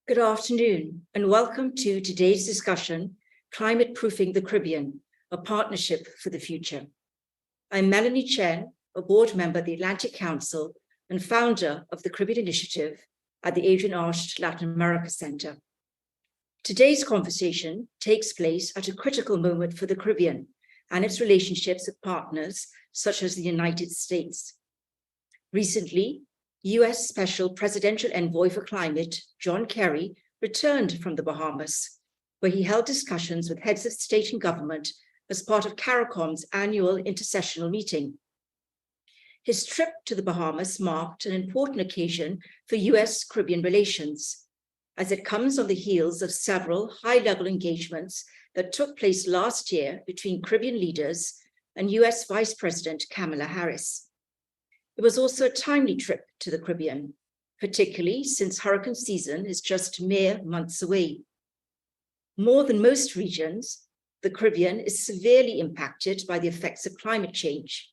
Good afternoon, and welcome to today's discussion, Climate Proofing the Caribbean, a Partnership for the Future. I'm Melanie Chen, a board member of the Atlantic Council and founder of the Caribbean Initiative at the Adrian Arsht Latin America Center. Today's conversation takes place at a critical moment for the Caribbean and its relationships with partners such as the United States. Recently, US Special Presidential Envoy for Climate, John Kerry, returned from the Bahamas, where he held discussions with heads of state and government as part of CARICOM's annual intersessional meeting. His trip to the Bahamas marked an important occasion for US-Caribbean relations, as it comes on the heels of several high-level engagements that took place last year between Caribbean leaders and US Vice President Kamala Harris. It was also a timely trip to the Caribbean, particularly since hurricane season is just mere months away. More than most regions, the Caribbean is severely impacted by the effects of climate change.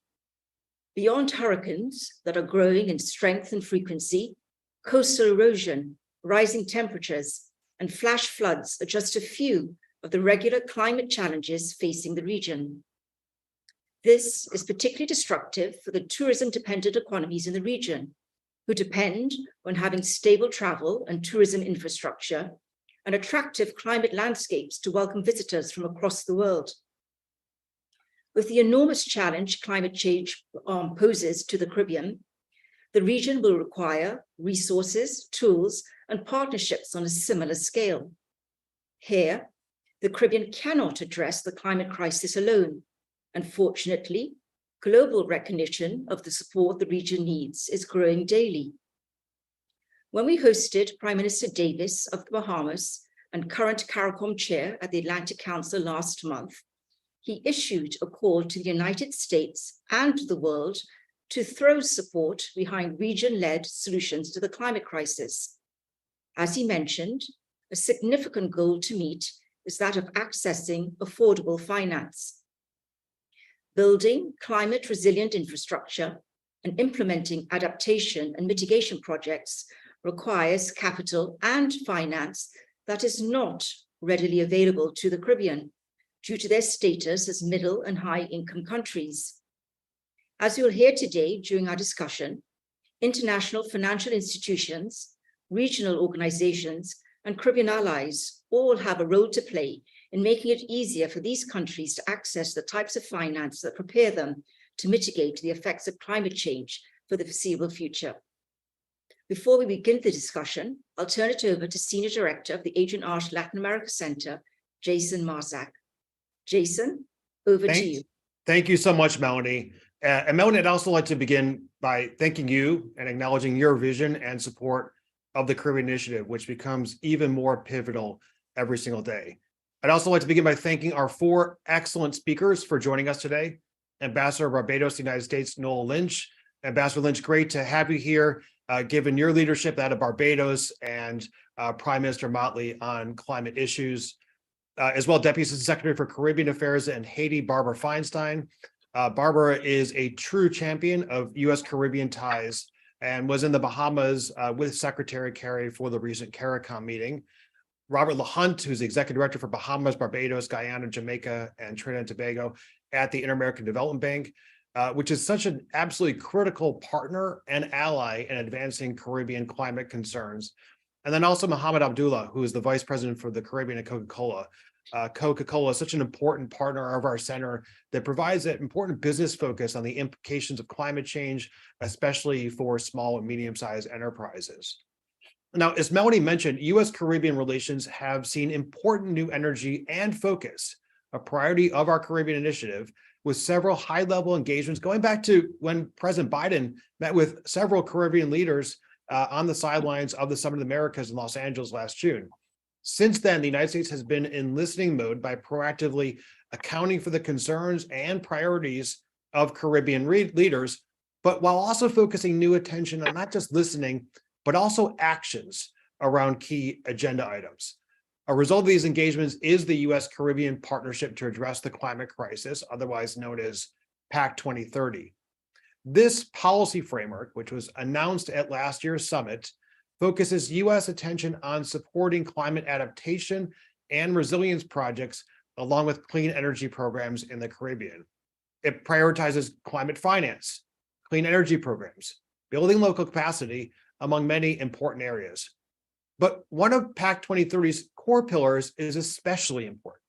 Beyond hurricanes that are growing in strength and frequency, coastal erosion, rising temperatures, and flash floods are just a few of the regular climate challenges facing the region. This is particularly destructive for the tourism-dependent economies in the region, who depend on having stable travel and tourism infrastructure and attractive climate landscapes to welcome visitors from across the world. With the enormous challenge climate change poses to the Caribbean, the region will require resources, tools, and partnerships on a similar scale. Here, the Caribbean cannot address the climate crisis alone. Unfortunately, global recognition of the support the region needs is growing daily. When we hosted Prime Minister Davis of the Bahamas and current CARICOM chair at the Atlantic Council last month, he issued a call to the United States and the world to throw support behind region-led solutions to the climate crisis. As he mentioned, a significant goal to meet is that of accessing affordable finance. Building climate resilient infrastructure and implementing adaptation and mitigation projects requires capital and finance that is not readily available to the Caribbean due to their status as middle and high income countries. As you'll hear today during our discussion, international financial institutions, regional organizations, and Caribbean allies all have a role to play in making it easier for these countries to access the types of finance that prepare them to mitigate the effects of climate change for the foreseeable future. Before we begin the discussion, I'll turn it over to Senior Director of the Adrian Arsht Latin America Center, Jason Marzak. Jason, over to you. Thank you so much, Melanie. And Melanie, I'd also like to begin by thanking you and acknowledging your vision and support of the Caribbean Initiative, which becomes even more pivotal every single day. I'd also like to begin by thanking our four excellent speakers for joining us today. Ambassador of Barbados, United States, Noel Lynch. Ambassador Lynch, great to have you here, given your leadership, that of Barbados, and Prime Minister Motley on climate issues. As well, Deputy Secretary for Caribbean Affairs in Haiti, Barbara Feinstein. Barbara is a true champion of U.S. Caribbean ties and was in the Bahamas with Secretary Kerry for the recent CARICOM meeting. Robert LaHunt, who's the Executive Director for Bahamas, Barbados, Guyana, Jamaica, and Trinidad and Tobago at the Inter-American Development Bank, which is such an absolutely critical partner and ally in advancing Caribbean climate concerns. And then also Mohammed Abdullah, who is the Vice President for the Caribbean at Coca-Cola. Coca-Cola is such an important partner of our center that provides an important business focus on the implications of climate change, especially for small and medium-sized enterprises. Now, as Melanie mentioned, U.S.-Caribbean relations have seen important new energy and focus, a priority of our Caribbean Initiative, with several high-level engagements going back to when President Biden met with several Caribbean leaders on the sidelines of the Summit of the Americas in Los Angeles last June. Since then, the United States has been in listening mode by proactively accounting for the concerns and priorities of Caribbean leaders, but while also focusing new attention on not just listening, but also actions around key agenda items. A result of these engagements is the U.S.-Caribbean Partnership to Address the Climate Crisis, otherwise known as PAC 2030. This policy framework, which was announced at last year's summit, focuses U.S. attention on supporting climate adaptation and resilience projects, along with clean energy programs in the Caribbean. It prioritizes climate finance, clean energy programs, building local capacity, among many important areas. But one of PAC 2030's core pillars is especially important,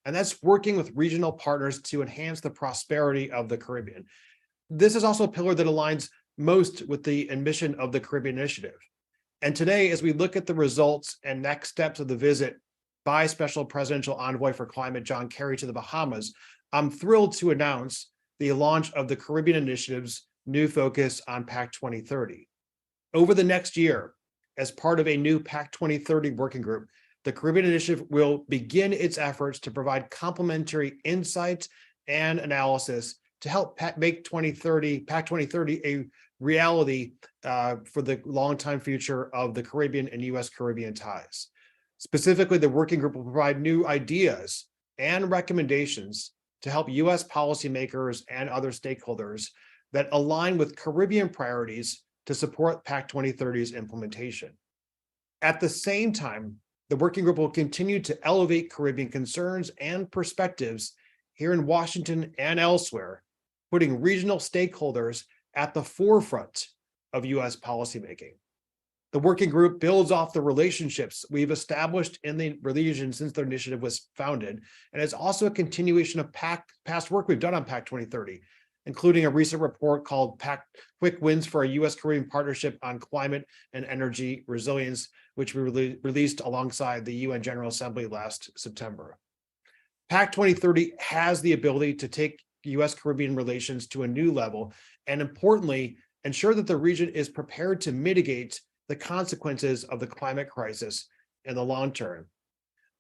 and that's working with regional partners to enhance the prosperity of the Caribbean. This is also a pillar that aligns most with the mission of the Caribbean Initiative. And today, as we look at the results and next steps of the visit by Special Presidential Envoy for Climate John Kerry to the Bahamas, I'm thrilled to announce the launch of the Caribbean Initiative's new focus on PAC 2030. Over the next year, as part of a new PAC 2030 working group, the Caribbean Initiative will begin its efforts to provide complementary insights and analysis to help make PAC 2030 a reality for the long-time future of the Caribbean and U.S. Caribbean ties. Specifically, the working group will provide new ideas and recommendations to help U.S. policymakers and other stakeholders that align with Caribbean priorities to support PAC 2030's implementation. At the same time, the working group will continue to elevate Caribbean concerns and perspectives here in Washington and elsewhere, putting regional stakeholders at the forefront of U.S. policymaking. The working group builds off the relationships we've established in the region since the initiative was founded, and it's also a continuation of past work we've done on PAC 2030, including a recent report called PAC Quick Wins for a U.S. Caribbean Partnership on Climate and Energy Resilience, which we released alongside the UN General Assembly last September. PAC 2030 has the ability to take U.S. Caribbean relations to a new level, and importantly, ensure that the region is prepared to mitigate the consequences of the climate crisis in the long term.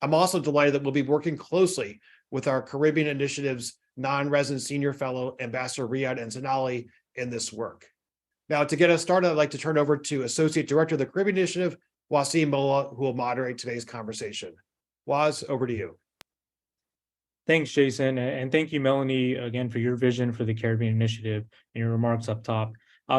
I'm also delighted that we'll be working closely with our Caribbean Initiative's non-resident senior fellow, Ambassador Riyad Enzanali, in this work. Now, to get us started, I'd like to turn over to Associate Director of the Caribbean Initiative, Wasim Molla, who will moderate today's conversation. Waz, over to you. Thanks, Jason, and thank you, Melanie, again, for your vision for the Caribbean Initiative and your remarks up top.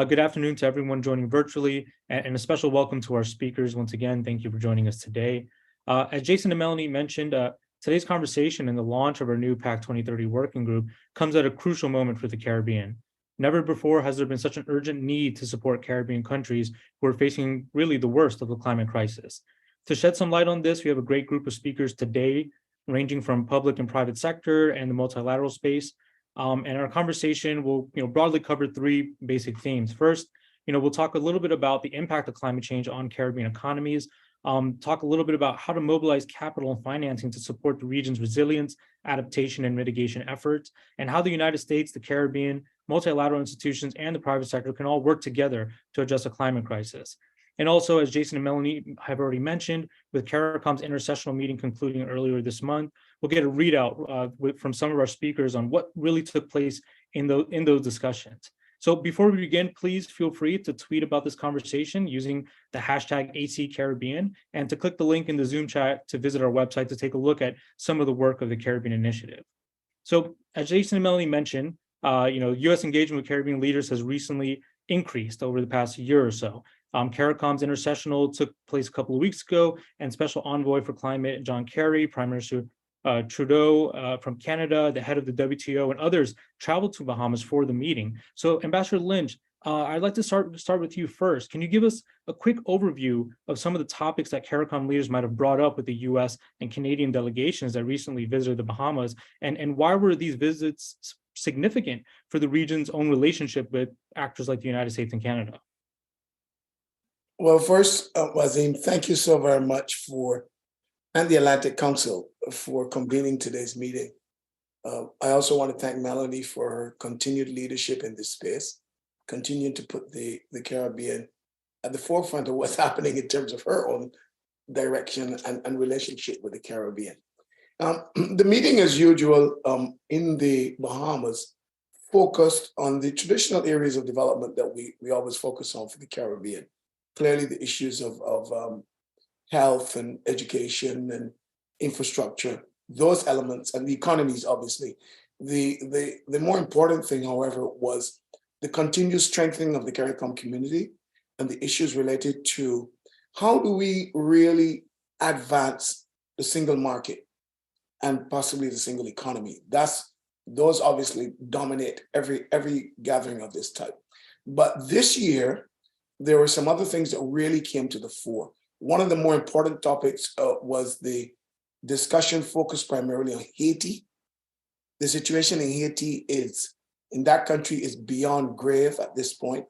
Good afternoon to everyone joining virtually, and a special welcome to our speakers. Once again, thank you for joining us today. As Jason and Melanie mentioned, today's conversation and the launch of our new PAC 2030 working group comes at a crucial moment for the Caribbean. Never before has there been such an urgent need to support Caribbean countries who are facing really the worst of the climate crisis. To shed some light on this, we have a great group of speakers today, ranging from public and private sector and the multilateral space. And our conversation will broadly cover three basic themes. First, we'll talk a little bit about the impact of climate change on Caribbean economies, talk a little bit about how to mobilize capital and financing to support the region's resilience, adaptation, and mitigation efforts, and how the United States, the Caribbean, multilateral institutions, and the private sector can all work together to address a climate crisis. And also, as Jason and Melanie have already mentioned, with CARICOM's intersessional meeting concluding earlier this month, we'll get a readout from some of our speakers on what really took place in those discussions. So before we begin, please feel free to tweet about this conversation using the hashtag #ACCaribbean, and to click the link in the Zoom chat to visit our website to take a look at some of the work of the Caribbean Initiative. So as Jason and Melanie mentioned, U.S. engagement with Caribbean leaders has recently increased over the past year or so. CARICOM's intersessional took place a couple of weeks ago, and Special Envoy for Climate John Kerry, Prime Minister Trudeau from Canada, the head of the WTO, and others traveled to Bahamas for the meeting. So, Ambassador Lynch, I'd like to start with you first. Can you give us a quick overview of some of the topics that CARICOM leaders might have brought up with the U.S. and Canadian delegations that recently visited the Bahamas, and why were these visits significant for the region's own relationship with actors like the United States and Canada? Well, first, Wasim, thank you so very much and the Atlantic Council for convening today's meeting. I also want to thank Melanie for her continued leadership in this space, continuing to put the Caribbean at the forefront of what's happening in terms of her own direction and relationship with the Caribbean. The meeting, as usual, in the Bahamas, focused on the traditional areas of development that we always focus on for the Caribbean. Clearly, the issues of health and education and infrastructure, those elements, and the economies, obviously. The more important thing, however, was the continued strengthening of the CARICOM community and the issues related to how do we really advance the single market and possibly the single economy? Those obviously dominate every gathering of this type. But this year, there were some other things that really came to the fore. One of the more important topics was the discussion focused primarily on Haiti. The situation in Haiti in that country is beyond grave at this point.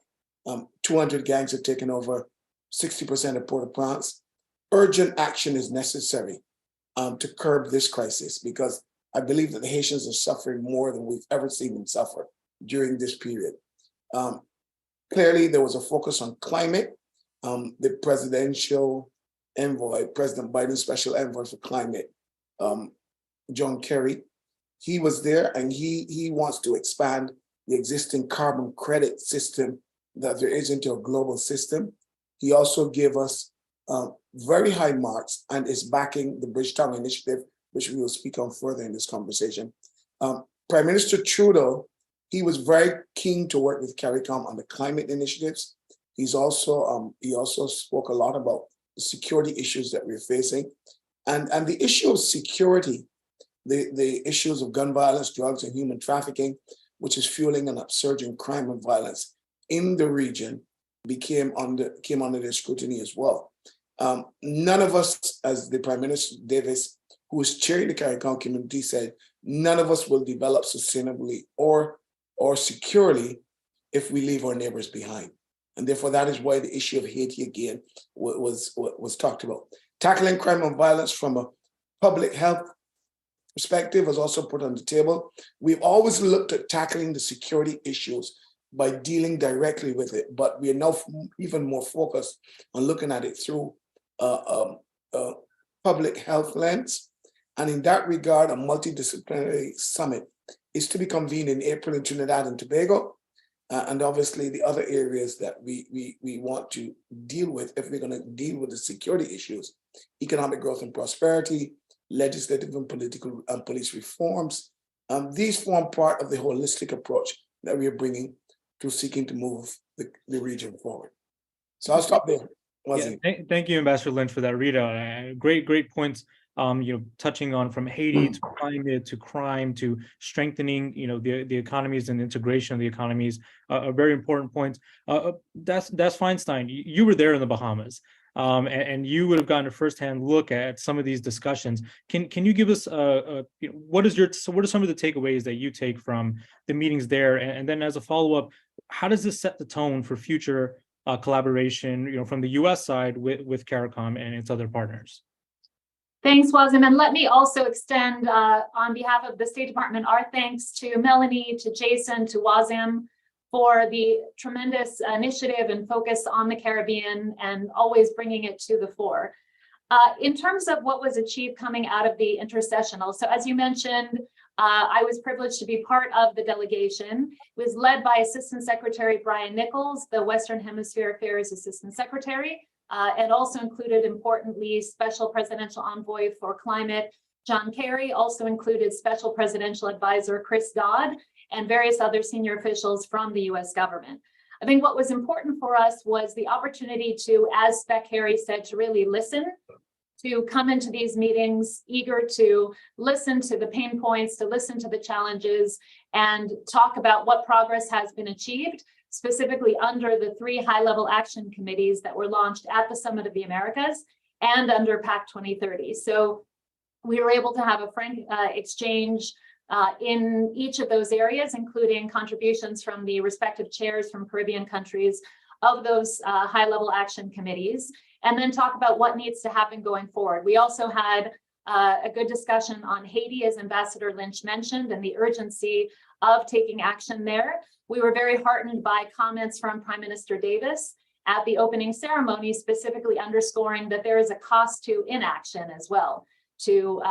200 gangs have taken over 60% of Port-au-Prince. Urgent action is necessary to curb this crisis, because I believe that the Haitians are suffering more than we've ever seen them suffer during this period. Clearly, there was a focus on climate. The presidential envoy, President Biden's special envoy for climate, John Kerry, he was there, and he wants to expand the existing carbon credit system that there is into a global system. He also gave us very high marks and is backing the Bridgetown Initiative, which we will speak on further in this conversation. Prime Minister Trudeau, he was very keen to work with CARICOM on the climate initiatives. He also spoke a lot about the security issues that we're facing. And the issue of security, the issues of gun violence, drugs, and human trafficking, which is fueling an upsurge in crime and violence in the region, came under their scrutiny as well. None of us, as the Prime Minister Davis, who is chairing the CARICOM community, said, none of us will develop sustainably or securely if we leave our neighbors behind. And therefore, that is why the issue of Haiti again was talked about. Tackling crime and violence from a public health perspective was also put on the table. We've always looked at tackling the security issues by dealing directly with it, but we are now even more focused on looking at it through a public health lens. And in that regard, a multidisciplinary summit is to be convened in April in Trinidad and Tobago. And obviously the other areas that we want to deal with, if we're going to deal with the security issues, economic growth and prosperity, legislative and political and police reforms. These form part of the holistic approach that we are bringing to seeking to move the region forward. So I'll stop there. Yeah, thank you, Ambassador Lynch, for that readout. Great points. Touching on from Haiti to climate to crime to strengthening, the economies and integration of the economies, a very important point. That's Feinstein. You were there in the Bahamas, and you would have gotten a firsthand look at some of these discussions. Can you give us what are some of the takeaways that you take from the meetings there, and then as a follow up, how does this set the tone for future collaboration, from the U.S. side with CARICOM and its other partners? Thanks, Wazim. And let me also extend on behalf of the State Department our thanks to Melanie, to Jason, to Wazim for the tremendous initiative and focus on the Caribbean and always bringing it to the fore. In terms of what was achieved coming out of the intercessional, so as you mentioned, I was privileged to be part of the delegation. It was led by Assistant Secretary Brian Nichols, the Western Hemisphere Affairs Assistant Secretary, and also included, importantly, Special Presidential Envoy for Climate, John Kerry, also included Special Presidential Advisor Chris Dodd, and various other senior officials from the US government. I think what was important for us was the opportunity to, as Spec Harry said, to really listen, to come into these meetings eager to listen to the pain points, to listen to the challenges, and talk about what progress has been achieved, specifically under the 3 high-level action committees that were launched at the Summit of the Americas and under PAC 2030. So we were able to have a frank exchange in each of those areas, including contributions from the respective chairs from Caribbean countries of those high-level action committees, and then talk about what needs to happen going forward. We also had a good discussion on Haiti, as Ambassador Lynch mentioned, and the urgency of taking action there. We were very heartened by comments from Prime Minister Davis at the opening ceremony, specifically underscoring that there is a cost to inaction as well, to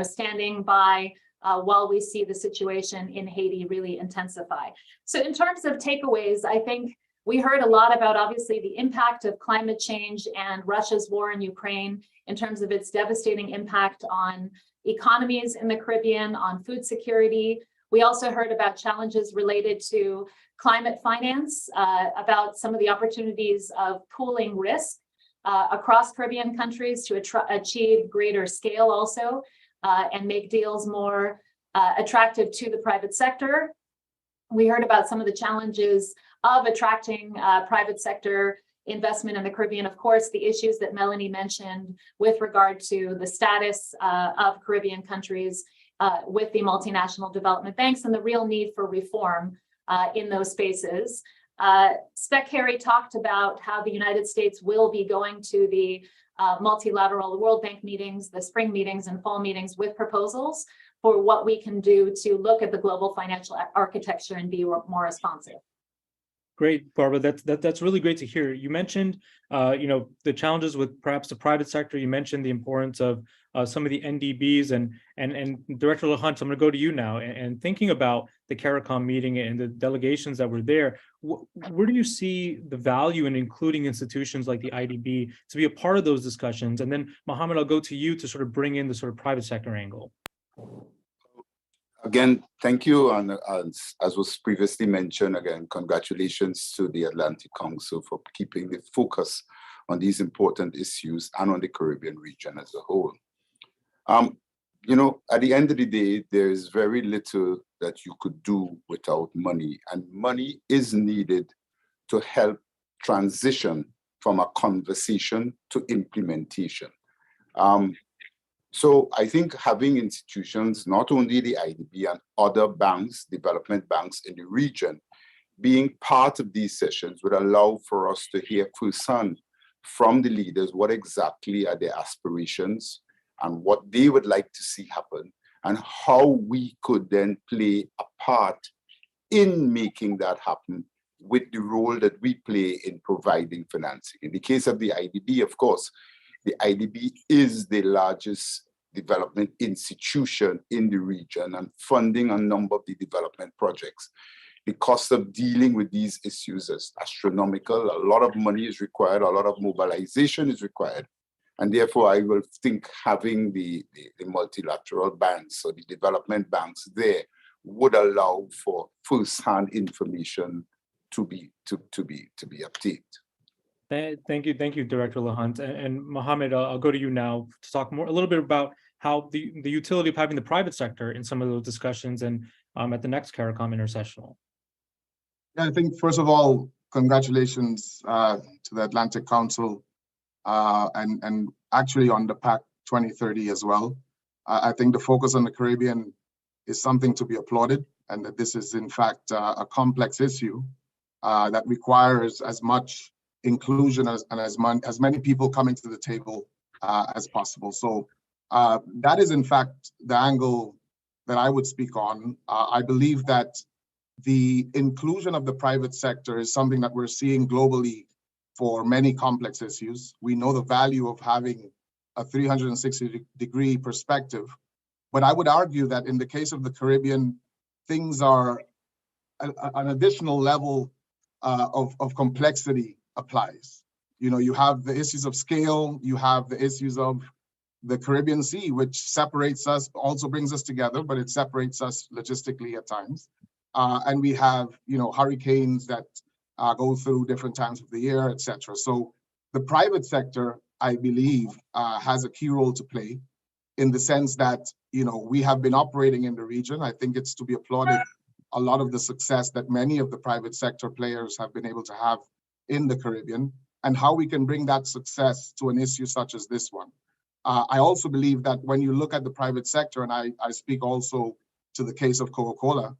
standing by while we see the situation in Haiti really intensify. So in terms of takeaways, I think we heard a lot about, obviously, the impact of climate change and Russia's war in Ukraine in terms of its devastating impact on economies in the Caribbean, on food security. We also heard about challenges related to climate finance, about some of the opportunities of pooling risk across Caribbean countries to achieve greater scale also, and make deals more attractive to the private sector. We heard about some of the challenges of attracting private sector investment in the Caribbean. Of course, the issues that Melanie mentioned with regard to the status of Caribbean countries with the multinational development banks and the real need for reform in those spaces. Spec Harry talked about how the United States will be going to the multilateral World Bank meetings, the spring meetings and fall meetings with proposals for what we can do to look at the global financial architecture and be more responsive. Great, Barbara. That's really great to hear. You mentioned, the challenges with perhaps the private sector. You mentioned the importance of some of the NDBs and Director LaHunt, I'm going to go to you now. And thinking about the CARICOM meeting and the delegations that were there, where do you see the value in including institutions like the IDB to be a part of those discussions? And then, Mohammed, I'll go to you to sort of bring in the sort of private sector angle. Again, thank you. And as was previously mentioned, again, congratulations to the Atlantic Council for keeping the focus on these important issues and on the Caribbean region as a whole. At the end of the day, there is very little that you could do without money, and money is needed to help transition from a conversation to implementation. So I think having institutions, not only the IDB and other banks, development banks in the region, being part of these sessions would allow for us to hear firsthand from the leaders what exactly are their aspirations and what they would like to see happen, and how we could then play a part in making that happen with the role that we play in providing financing. In the case of the IDB, of course, the IDB is the largest development institution in the region and funding a number of the development projects. The cost of dealing with these issues is astronomical. A lot of money is required, a lot of mobilization is required. And therefore, I will think having the multilateral banks or the development banks there would allow for first-hand information to be obtained. Thank you, Director LaHunt. And Mohammed, I'll go to you now to talk a little bit about how the utility of having the private sector in some of those discussions and at the next CARICOM intersessional. Yeah, I think first of all, congratulations to the Atlantic Council and actually on the PAC 2030 as well. I think the focus on the Caribbean is something to be applauded, and that this is in fact a complex issue that requires as much inclusion and as many people coming to the table as possible. So that is in fact the angle that I would speak on. I believe that the inclusion of the private sector is something that we're seeing globally for many complex issues. We know the value of having a 360-degree perspective, but I would argue that in the case of the Caribbean, things are an additional level of complexity applies. You have the issues of scale, you have the issues of the Caribbean Sea, which separates us, also brings us together, but it separates us logistically at times. And we have, hurricanes that go through different times of the year, etc. So the private sector, I believe, has a key role to play in the sense that, we have been operating in the region. I think it's to be applauded a lot of the success that many of the private sector players have been able to have in the Caribbean, and how we can bring that success to an issue such as this one. I also believe that when you look at the private sector, and I speak also to the case of Coca-Cola,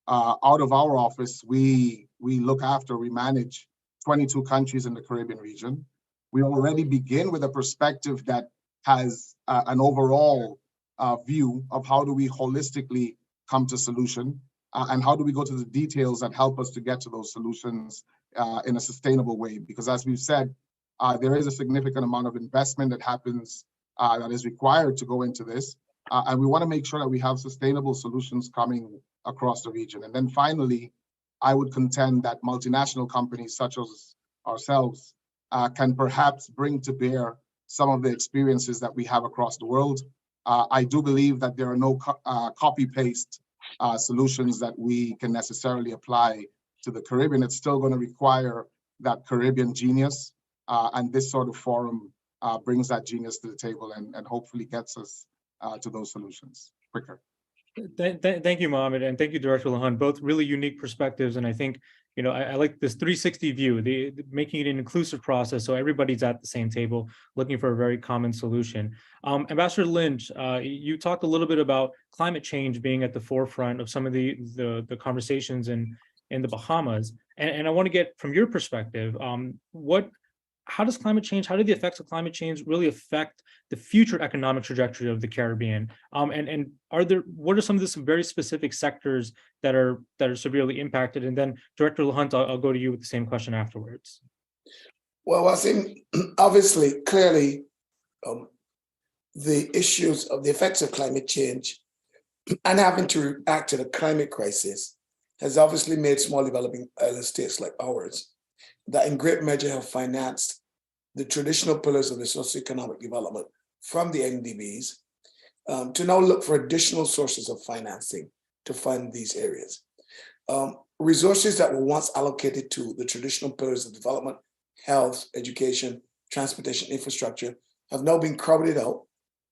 out of our office, we manage 22 countries in the Caribbean region. We already begin with a perspective that has an overall view of how do we holistically come to solution, and how do we go to the details that help us to get to those solutions in a sustainable way. Because as we've said, there is a significant amount of investment that happens that is required to go into this. And we want to make sure that we have sustainable solutions coming across the region. And then finally, I would contend that multinational companies such as ourselves can perhaps bring to bear some of the experiences that we have across the world. I do believe that there are no copy-paste solutions that we can necessarily apply to the Caribbean. It's still going to require that Caribbean genius, And this sort of forum brings that genius to the table and hopefully gets us to those solutions quicker. Thank you, Mohammed, and thank you, Director Lahan. Both really unique perspectives, and I think I like this 360 view, the making it an inclusive process, so everybody's at the same table, looking for a very common solution. Ambassador Lynch, you talked a little bit about climate change being at the forefront of some of the conversations in the Bahamas, and I want to get from your perspective, how does climate change, how do the effects of climate change really affect the future economic trajectory of the Caribbean? And what are some of the very specific sectors that are severely impacted? And then Director Lahunt, I'll go to you with the same question afterwards. Well, I think obviously, clearly, the issues of the effects of climate change and having to react to the climate crisis has obviously made small developing island states like ours that in great measure have financed the traditional pillars of the socioeconomic development from the NDBs to now look for additional sources of financing to fund these areas. Resources that were once allocated to the traditional pillars of development, health, education, transportation, infrastructure, have now been crowded out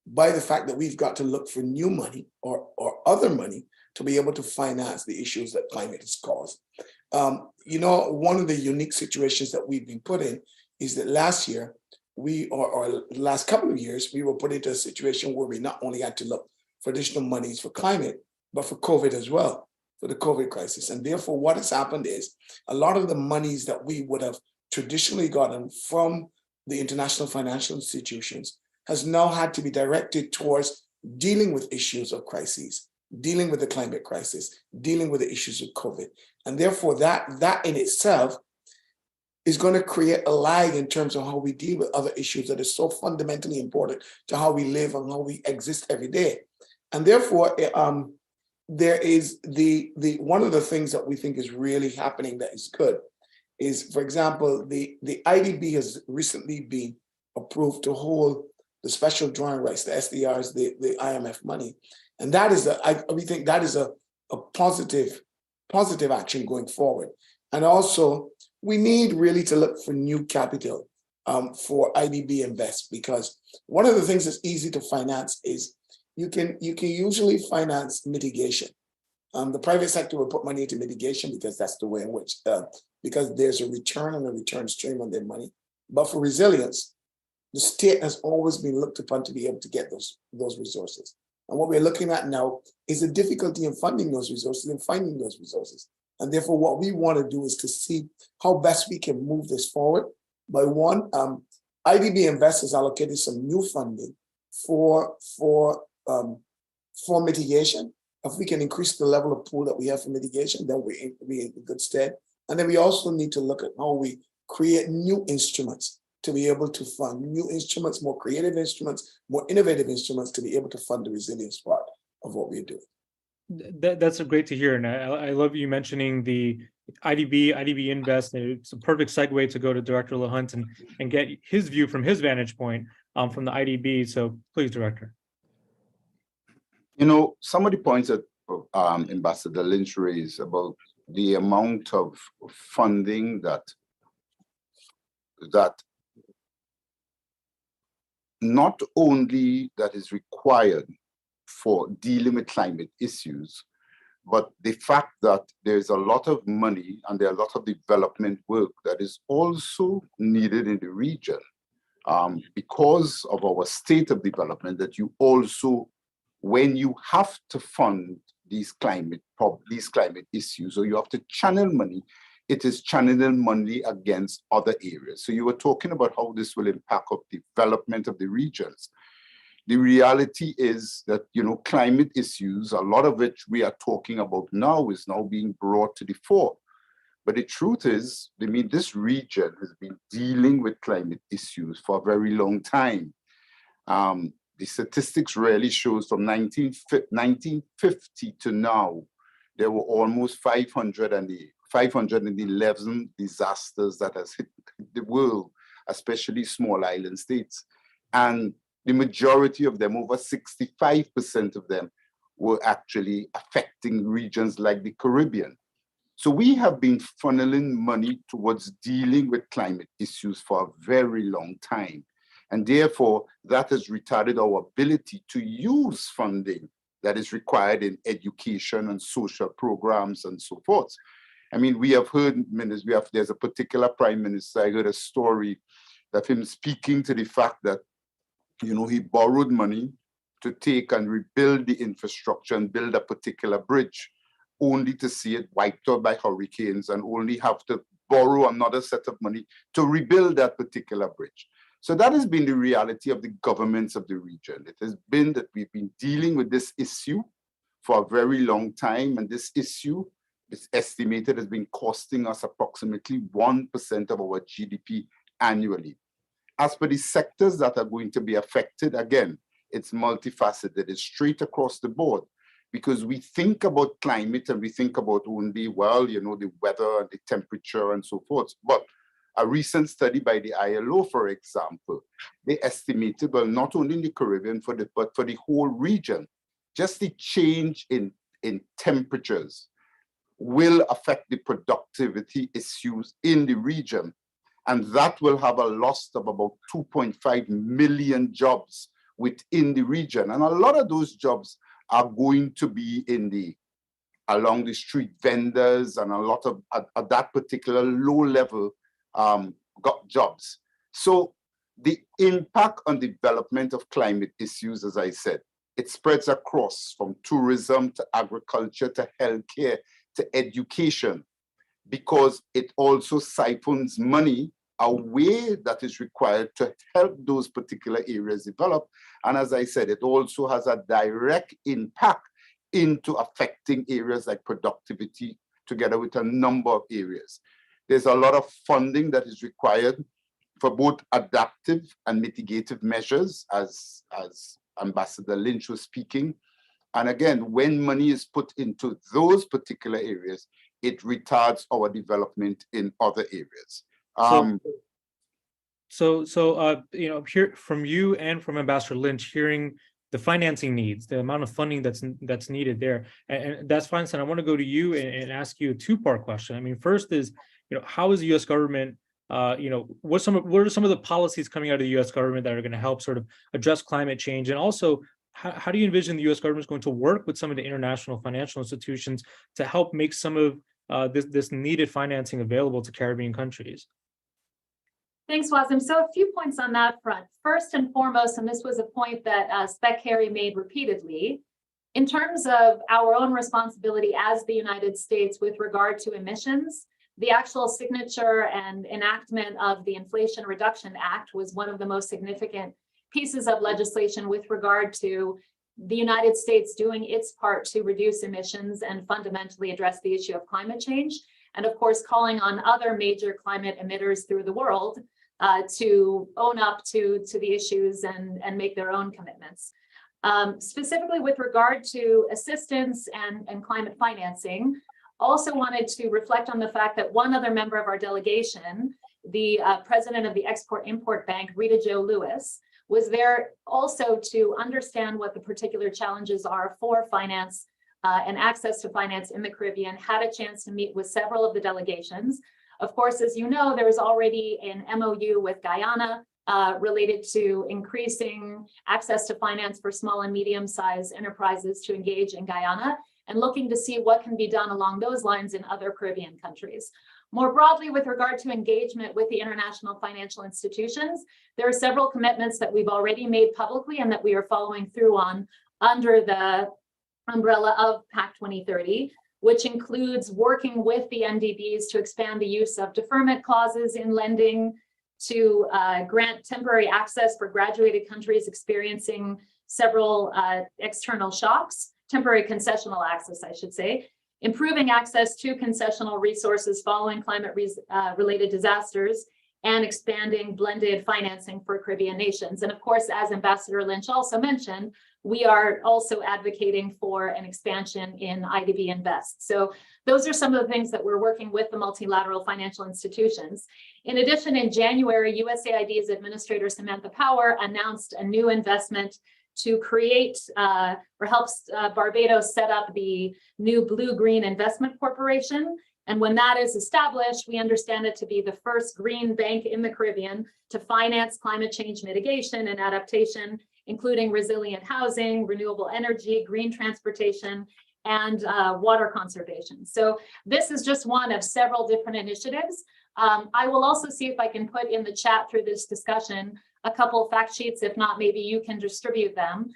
by the fact that we've got to look for new money or other money to be able to finance the issues that climate has caused. One of the unique situations that we've been put in is that last year, or the last couple of years, we were put into a situation where we not only had to look for additional monies for climate, but for COVID as well, for the COVID crisis. And therefore, what has happened is a lot of the monies that we would have traditionally gotten from the international financial institutions has now had to be directed towards dealing with issues of crises, dealing with the climate crisis, dealing with the issues of COVID. And therefore, that in itself is going to create a lag in terms of how we deal with other issues that are so fundamentally important to how we live and how we exist every day. And therefore, there is the one of the things that we think is really happening that is good is, for example, the IDB has recently been approved to hold the special drawing rights, the SDRs, the IMF money. And that is we think that is a positive action going forward. And also, we need really to look for new capital for IDB Invest, because one of the things that's easy to finance is you can usually finance mitigation. The private sector will put money into mitigation because that's the way in which, because there's a return and a return stream on their money. But for resilience, the state has always been looked upon to be able to get those resources. And what we're looking at now is the difficulty in funding those resources and finding those resources. And therefore, what we want to do is to see how best we can move this forward. By one, IDB Invest has allocated some new funding for mitigation. If we can increase the level of pool that we have for mitigation, then we're in good stead. And then we also need to look at how we create new instruments to be able to fund new instruments, more creative instruments, more innovative instruments to be able to fund the resilience part of what we're doing. That's great to hear. And I love you mentioning the IDB Invest. It's a perfect segue to go to Director Lahunt and get his view from his vantage point from the IDB. So please, Director. Some of the points that Ambassador Lynch raised about the amount of funding that not only that is required for dealing with climate issues, but the fact that there's a lot of money and there are a lot of development work that is also needed in the region because of our state of development, that you also, when you have to fund these climate issues, or you have to channel money, it is channeling money against other areas. So you were talking about how this will impact the development of the regions. The reality is that, climate issues, a lot of which we are talking about now, is now being brought to the fore. But the truth is, this region has been dealing with climate issues for a very long time. The statistics really shows from 1950 to now, there were almost 511 disasters that has hit the world, especially small island states. And the majority of them, over 65% of them, were actually affecting regions like the Caribbean. So we have been funneling money towards dealing with climate issues for a very long time. And therefore, that has retarded our ability to use funding that is required in education and social programs and so forth. I mean, we have heard, there's a particular prime minister, I heard a story of him speaking to the fact that, you know, he borrowed money to take and rebuild the infrastructure and build a particular bridge, only to see it wiped out by hurricanes and only have to borrow another set of money to rebuild that particular bridge. So that has been the reality of the governments of the region. It has been that we've been dealing with this issue for a very long time, and this issue is estimated as being costing us approximately 1% of our GDP annually. As for the sectors that are going to be affected, again, it's multifaceted, it's straight across the board, because we think about climate and we think about only, well, you know, the weather and the temperature and so forth. But a recent study by the ILO, for example, they estimated, well, not only in the Caribbean, but for the whole region, just the change in temperatures will affect the productivity issues in the region. And that will have a loss of about 2.5 million jobs within the region. And a lot of those jobs are going to be along the street vendors and a lot of at that particular low level jobs. So the impact on development of climate issues, as I said, it spreads across from tourism to agriculture to healthcare to education, because it also siphons money away that is required to help those particular areas develop. And as I said, it also has a direct impact into affecting areas like productivity together with a number of areas. There's a lot of funding that is required for both adaptive and mitigative measures, as Ambassador Lynch was speaking. And again, when money is put into those particular areas, it retards our development in other areas. You know, hear from you and from Ambassador Lynch, hearing the financing needs, the amount of funding that's needed there, and that's fine. So I want to go to you and ask you a two-part question. I mean, first is, you know, how is the U.S. government, you know, what are some of the policies coming out of the U.S. government that are going to help sort of address climate change, and also how do you envision the U.S. government is going to work with some of the international financial institutions to help make some of this needed financing available to Caribbean countries? Thanks, Wasim. So a few points on that front. First and foremost, and this was a point that Spec Harry made repeatedly, in terms of our own responsibility as the United States with regard to emissions, the actual signature and enactment of the Inflation Reduction Act was one of the most significant pieces of legislation with regard to the United States doing its part to reduce emissions and fundamentally address the issue of climate change. And of course, calling on other major climate emitters through the world to own up to the issues and make their own commitments. Specifically with regard to assistance and climate financing, also wanted to reflect on the fact that one other member of our delegation, the president of the Export-Import Bank, Rita Jo Lewis, was there also to understand what the particular challenges are for finance and access to finance in the Caribbean, had a chance to meet with several of the delegations. Of course, as you know, there is already an MOU with Guyana related to increasing access to finance for small and medium-sized enterprises to engage in Guyana, and looking to see what can be done along those lines in other Caribbean countries. More broadly, with regard to engagement with the international financial institutions, there are several commitments that we've already made publicly and that we are following through on under the umbrella of PAC 2030, which includes working with the NDBs to expand the use of deferment clauses in lending, to grant temporary access for graduated countries experiencing several external shocks, temporary concessional access, I should say, improving access to concessional resources following climate-related disasters, and expanding blended financing for Caribbean nations. And of course, as Ambassador Lynch also mentioned, we are also advocating for an expansion in IDB Invest. So those are some of the things that we're working with the multilateral financial institutions. In addition, in January, USAID's Administrator Samantha Power announced a new investment to create or helps Barbados set up the new Blue-Green Investment Corporation. And when that is established, we understand it to be the first green bank in the Caribbean to finance climate change mitigation and adaptation, including resilient housing, renewable energy, green transportation, and water conservation. So this is just one of several different initiatives. I will also see if I can put in the chat through this discussion a couple of fact sheets. If not, maybe you can distribute them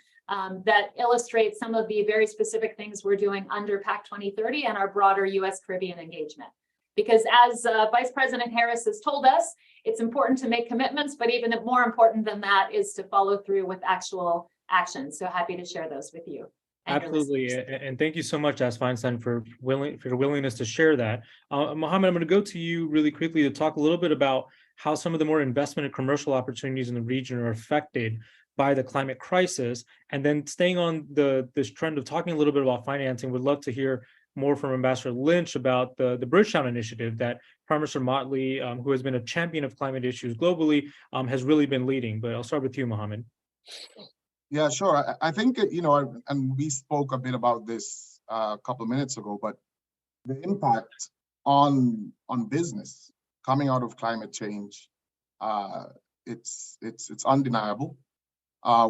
that illustrate some of the very specific things we're doing under PAC 2030 and our broader US Caribbean engagement. Because as Vice President Harris has told us, it's important to make commitments, but even more important than that is to follow through with actual action. So happy to share those with you. Absolutely, and thank you so much, As Feinstein, for your willingness to share that. Mohammed, I'm going to go to you really quickly to talk a little bit about how some of the more investment and commercial opportunities in the region are affected by the climate crisis, and then staying on this trend of talking a little bit about financing. Would love to hear more from Ambassador Lynch about the Bridgetown initiative that Prime Minister Motley, who has been a champion of climate issues globally, has really been leading. But I'll start with you, Mohammed. Yeah, sure. I think, and we spoke a bit about this a couple of minutes ago, but the impact on business coming out of climate change, it's undeniable.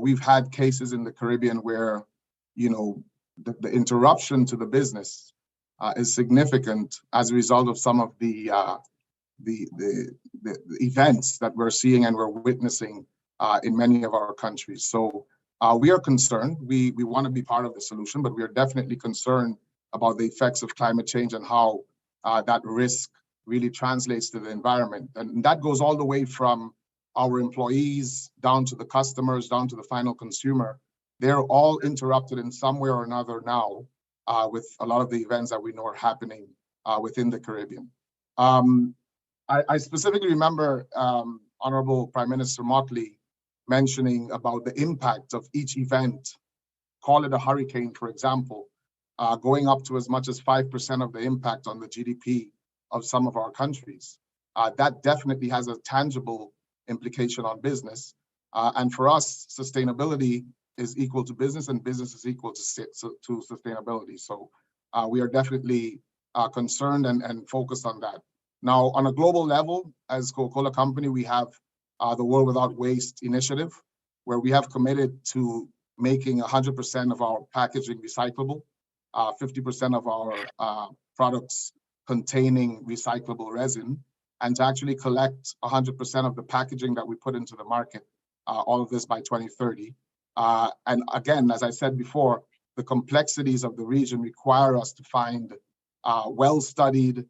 We've had cases in the Caribbean where, the interruption to the business is significant as a result of some of the events that we're seeing and we're witnessing in many of our countries. So we are concerned. We want to be part of the solution, but we are definitely concerned about the effects of climate change and how that risk really translates to the environment. And that goes all the way from our employees down to the customers, down to the final consumer. They're all interrupted in some way or another now with a lot of the events that we know are happening within the Caribbean. I specifically remember Honorable Prime Minister Motley mentioning about the impact of each event, call it a hurricane, for example, going up to as much as 5% of the impact on the GDP of some of our countries. That definitely has a tangible implication on business. And for us, sustainability is equal to business and business is equal to sustainability. So we are definitely concerned and focused on that. Now, on a global level, as Coca-Cola Company, we have the World Without Waste initiative, where we have committed to making 100% of our packaging recyclable, 50% of our products containing recyclable resin, and to actually collect 100% of the packaging that we put into the market, all of this by 2030. And again, as I said before, the complexities of the region require us to find well-studied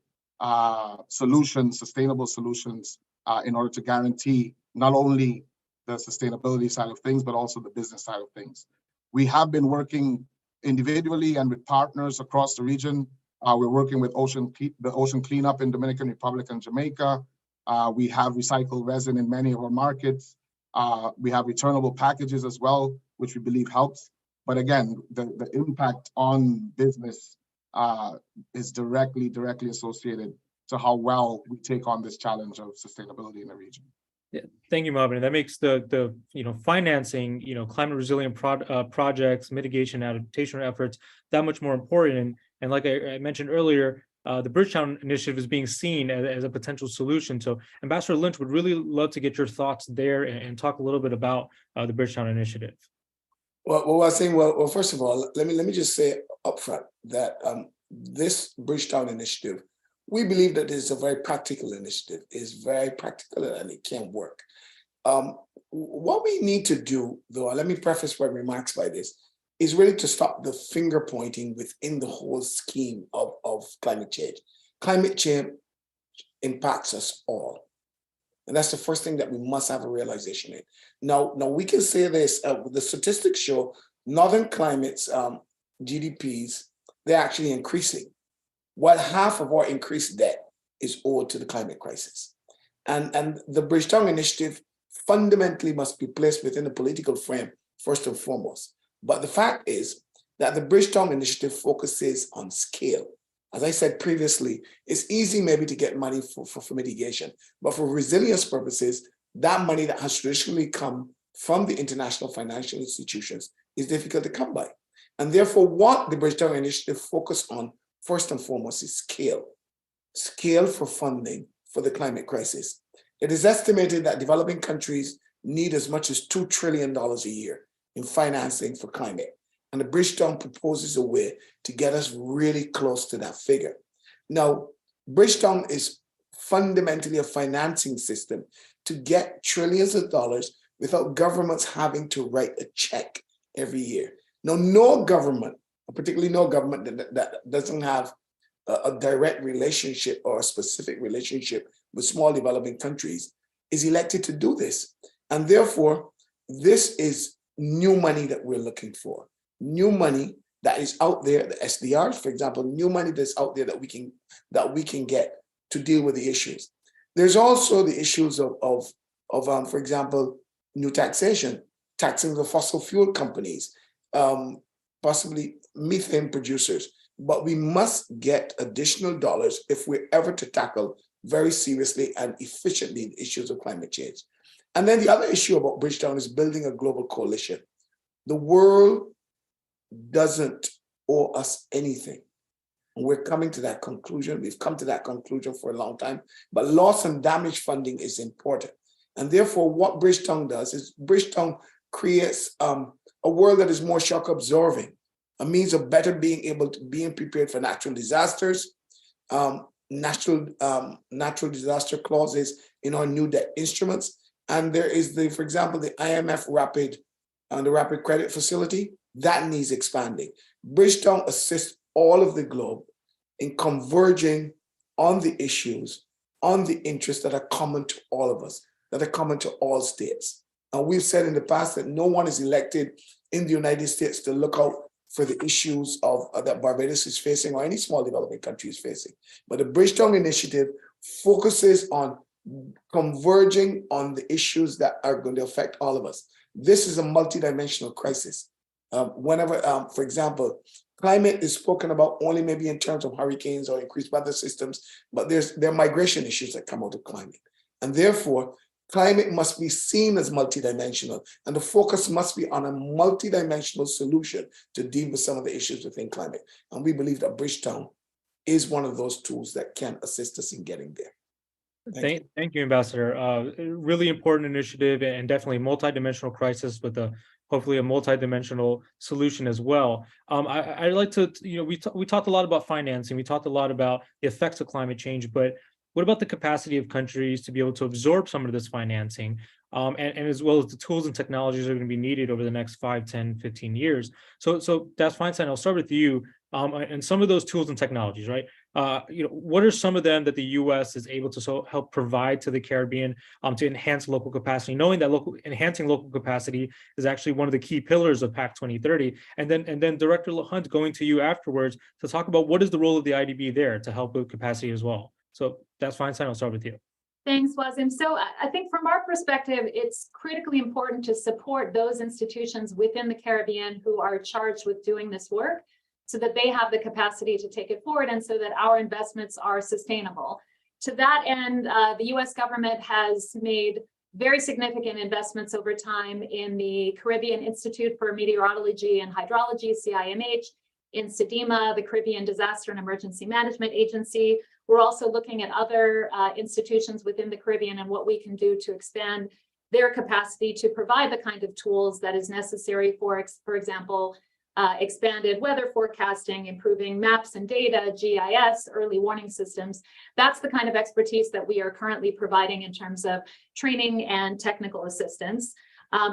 solutions, sustainable solutions, in order to guarantee not only the sustainability side of things, but also the business side of things. We have been working individually and with partners across the region. We're working with the ocean cleanup in Dominican Republic and Jamaica. We have recycled resin in many of our markets. We have returnable packages as well, which we believe helps. But again, the impact on business is directly associated to how well we take on this challenge of sustainability in the region. Yeah, thank you, Marvin. That makes the financing, climate resilient projects, mitigation, adaptation efforts that much more important. And like I mentioned earlier, the Bridgetown initiative is being seen as a potential solution. So Ambassador Lynch, would really love to get your thoughts there and talk a little bit about the Bridgetown initiative. Well, first of all, let me just say upfront that this Bridgetown initiative, we believe that it's a very practical initiative. It's very practical and it can work. What we need to do, though, let me preface my remarks by this, is really to stop the finger pointing within the whole scheme of climate change. Climate change impacts us all. And that's the first thing that we must have a realization in. Now we can say this, the statistics show Northern climates, GDPs, they're actually increasing. While half of our increased debt is owed to the climate crisis. And the Bridgetown initiative fundamentally must be placed within the political frame, first and foremost. But the fact is that the Bridgetown initiative focuses on scale. As I said previously, it's easy maybe to get money for mitigation, but for resilience purposes, that money that has traditionally come from the international financial institutions is difficult to come by. And therefore, what the Bridgetown initiative focused on first and foremost is scale. scale for funding for the climate crisis. It is estimated that developing countries need as much as $2 trillion a year in financing for climate. And the Bridgetown proposes a way to get us really close to that figure. Now, Bridgetown is fundamentally a financing system to get trillions of dollars without governments having to write a check every year. Now, no government, particularly no government that doesn't have a direct relationship or a specific relationship with small developing countries, is elected to do this. And therefore, this is new money that we're looking for. New money that is out there, the SDRs, for example, new money that's out there that we can get to deal with the issues. There's also the issues of for example, new taxation, taxing the fossil fuel companies, possibly methane producers. But we must get additional dollars if we're ever to tackle very seriously and efficiently the issues of climate change. And then the other issue about Bridgetown is building a global coalition. The world doesn't owe us anything. We're coming to that conclusion. We've come to that conclusion for a long time, but loss and damage funding is important. And therefore, what Bridgetown does is Bridgetown creates a world that is more shock absorbing, a means of better being prepared for natural disasters, natural disaster clauses in our new debt instruments. And there is for example, the IMF the rapid credit facility that needs expanding. Bridgetown assists all of the globe in converging on the issues, on the interests that are common to all of us, that are common to all states. And we've said in the past that no one is elected in the United States to look out for the issues that Barbados is facing or any small developing country is facing. But the Bridgetown Initiative focuses on converging on the issues that are going to affect all of us. This is a multidimensional crisis. For example, climate is spoken about only maybe in terms of hurricanes or increased weather systems, but there are migration issues that come out of climate. And therefore, climate must be seen as multidimensional, and the focus must be on a multidimensional solution to deal with some of the issues within climate. And we believe that Bridgetown is one of those tools that can assist us in getting there. Thank you, Ambassador. Really important initiative and definitely multidimensional crisis with hopefully a multidimensional solution as well. I'd like to, we talked a lot about financing, we talked a lot about the effects of climate change, but what about the capacity of countries to be able to absorb some of this financing, and as well as the tools and technologies that are going to be needed over the next 5, 10, 15 years? So Das Feinstein, I'll start with you. And some of those tools and technologies, right? What are some of them that the U.S. is able to help provide to the Caribbean to enhance local capacity, knowing that enhancing local capacity is actually one of the key pillars of PAC 2030. And then Director LaHunt, going to you afterwards to talk about what is the role of the IDB there to help with capacity as well. So that's Feinstein. I'll start with you. Thanks, Wazim. So I think from our perspective, it's critically important to support those institutions within the Caribbean who are charged with doing this work, so that they have the capacity to take it forward and so that our investments are sustainable. To that end, the US government has made very significant investments over time in the Caribbean Institute for Meteorology and Hydrology, CIMH, in CDEMA, the Caribbean Disaster and Emergency Management Agency. We're also looking at other institutions within the Caribbean and what we can do to expand their capacity to provide the kind of tools that is necessary for example, expanded weather forecasting, improving maps and data, GIS, early warning systems. That's the kind of expertise that we are currently providing in terms of training and technical assistance.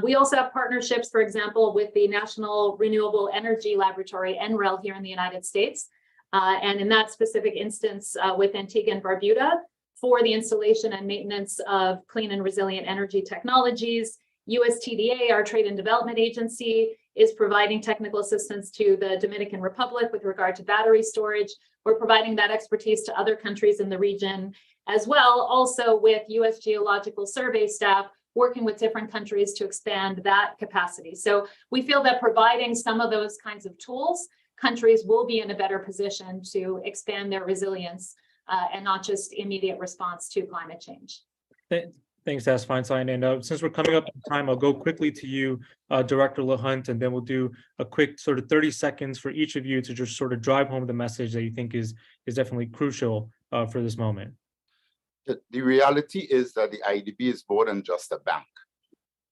We also have partnerships, for example, with the National Renewable Energy Laboratory, NREL, here in the United States. And in that specific instance with Antigua and Barbuda for the installation and maintenance of clean and resilient energy technologies. USTDA, our Trade and Development Agency, is providing technical assistance to the Dominican Republic with regard to battery storage. We're providing that expertise to other countries in the region as well, also with US Geological Survey staff working with different countries to expand that capacity. So we feel that providing some of those kinds of tools, countries will be in a better position to expand their resilience and not just immediate response to climate change. Thanks, Das Feinstein. And since we're coming up on time, I'll go quickly to you, Director LaHunt, and then we'll do a quick sort of 30 seconds for each of you to just sort of drive home the message that you think is definitely crucial for this moment? The reality is that the IDB is more than just a bank.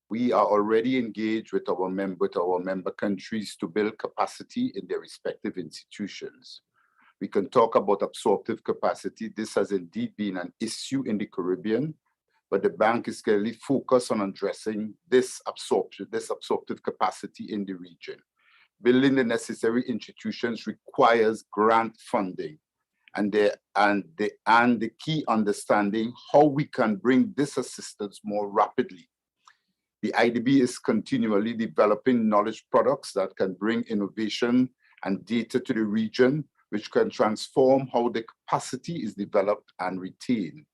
We are already engaged with our member countries to build capacity in their respective institutions. We can talk about absorptive capacity. This has indeed been an issue in the Caribbean, but the bank is clearly focused on addressing this absorptive capacity in the region. Building the necessary institutions requires grant funding and the key understanding how we can bring this assistance more rapidly. The IDB is continually developing knowledge products that can bring innovation and data to the region, which can transform how the capacity is developed and retained.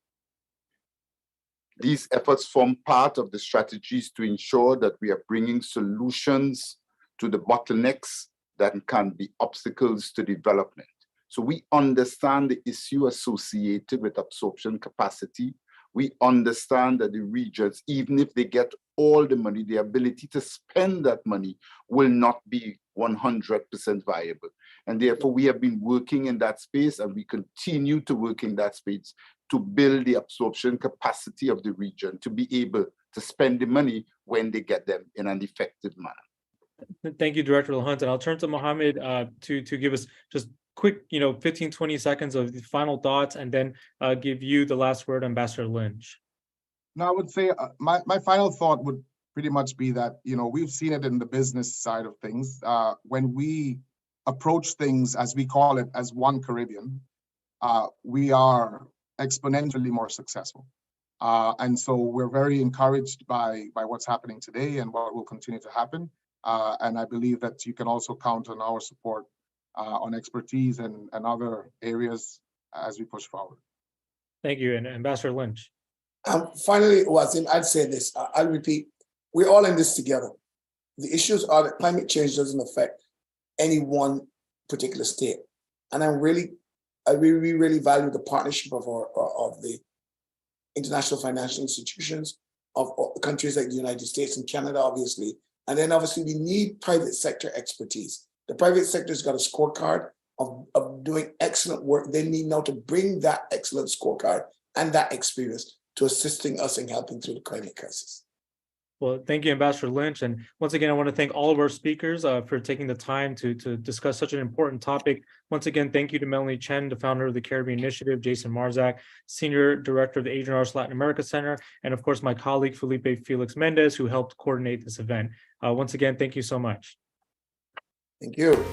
These efforts form part of the strategies to ensure that we are bringing solutions to the bottlenecks that can be obstacles to development. So we understand the issue associated with absorption capacity. We understand that the regions, even if they get all the money, the ability to spend that money will not be 100% viable. And therefore, we have been working in that space and we continue to work in that space to build the absorption capacity of the region to be able to spend the money when they get them in an effective manner. Thank you, Director LaHunt. And I'll turn to Mohammed to give us just quick, 15, 20 seconds of the final thoughts, and then give you the last word, Ambassador Lynch. No, I would say my final thought would pretty much be that, we've seen it in the business side of things. When we approach things, as we call it, as one Caribbean, we are exponentially more successful. And so we're very encouraged by what's happening today and what will continue to happen. And I believe that you can also count on our support on expertise and other areas as we push forward. Thank you. And Ambassador Lynch. Finally, Wazim, I'd say this, I'll repeat, we're all in this together. The issues are that climate change doesn't affect any one particular state. And I really value the partnership of the international financial institutions of countries like the United States and Canada, obviously. And then obviously we need private sector expertise. The private sector's got a scorecard of doing excellent work. They need now to bring that excellent scorecard and that experience to assisting us in helping through the climate crisis. Well, thank you, Ambassador Lynch. And once again, I want to thank all of our speakers for taking the time to discuss such an important topic. Once again, thank you to Melanie Chen, the founder of the Caribbean Initiative, Jason Marzak, Senior Director of the Asian Arts Latin America Center, and of course, my colleague, Felipe Felix Mendez, who helped coordinate this event. Once again, thank you so much. Thank you.